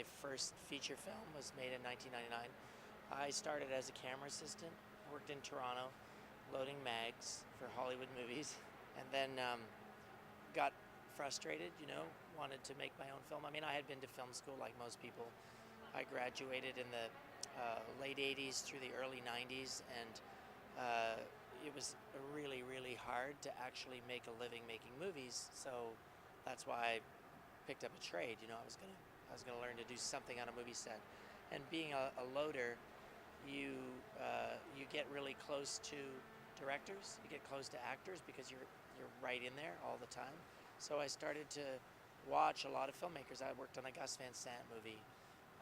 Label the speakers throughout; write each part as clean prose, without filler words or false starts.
Speaker 1: my first feature film was made in 1999. I started as a camera assistant, worked in Toronto, loading mags for Hollywood movies, and then got frustrated, wanted to make my own film. I mean, I had been to film school like most people. I graduated in the late 80s through the early 90s, and uh, it was really, really hard to actually make a living making movies. So that's why I picked up a trade. I was gonna learn to do something on a movie set, and being a loader, you get really close to directors, you get close to actors because you're right in there all the time. So I started to watch a lot of filmmakers. I worked on a Gus Van Sant movie.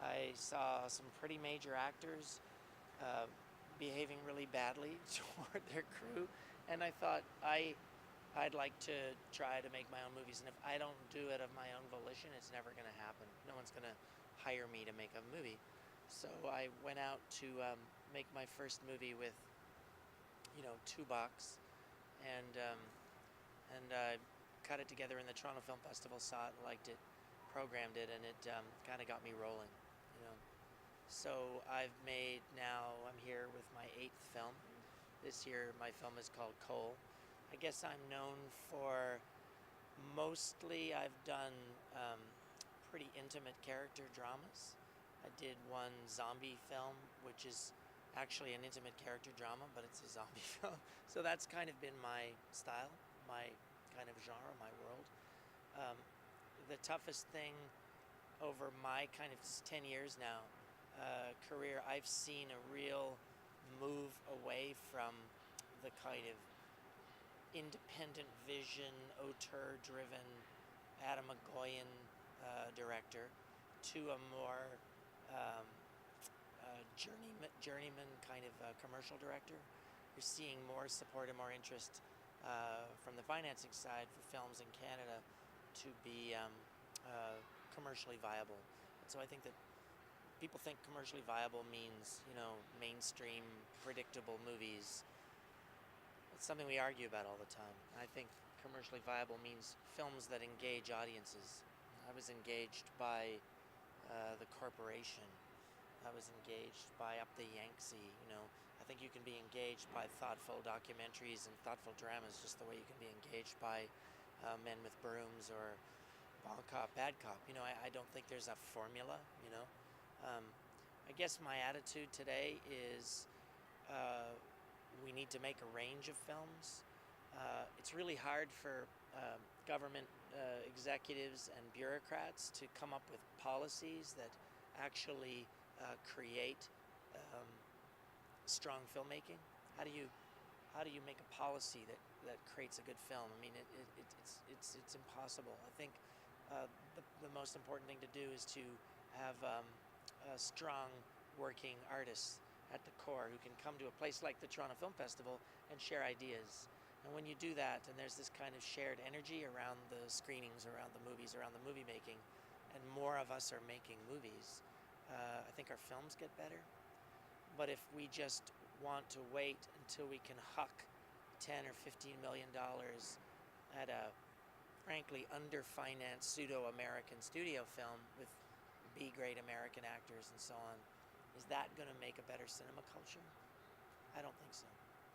Speaker 1: I saw some pretty major actors uh, behaving really badly toward their crew, and I thought I'd like to try to make my own movies. And if I don't do it of my own volition, it's never going to happen. No one's going to hire me to make a movie. So I went out to make my first movie with, $2, and I cut it together in the Toronto Film Festival. Saw it, liked it, programmed it, and it kind of got me rolling. You know. So I'm here with my eighth film. This year, my film is called Coal. I guess I'm known for mostly I've done pretty intimate character dramas. I did one zombie film, which is actually an intimate character drama, but it's a zombie film. So that's kind of been my style, my kind of genre, my world. Um, the toughest thing over my kind of 10 years now career, I've seen a real move away from the kind of independent vision, auteur-driven Adam McGoyan director to a more um, journeyman kind of commercial director. You're seeing more support and more interest from the financing side for films in Canada to be commercially viable. And so I think that people think commercially viable means, mainstream, predictable movies. It's something we argue about all the time. I think commercially viable means films that engage audiences. I was engaged by the corporation. I was engaged by Up the Yangtze. I think you can be engaged by thoughtful documentaries and thoughtful dramas just the way you can be engaged by Men with Brooms or Bon Cop, Bad Cop. I don't think there's a formula. Um, I guess my attitude today is uh, we need to make a range of films. It's really hard for government executives and bureaucrats to come up with policies that actually create um, strong filmmaking. How do you make a policy that creates a good film? I mean, it's impossible. I think the most important thing to do is to have strong working artists at the core who can come to a place like the Toronto Film Festival and share ideas. And when you do that, and there's this kind of shared energy around the screenings, around the movies, around the movie making, and more of us are making movies, I think our films get better. But if we just want to wait until we can huck 10 or $15 million at a frankly underfinanced pseudo-American studio film with B-grade American actors and so on, is that going to make a better cinema culture? I don't think so.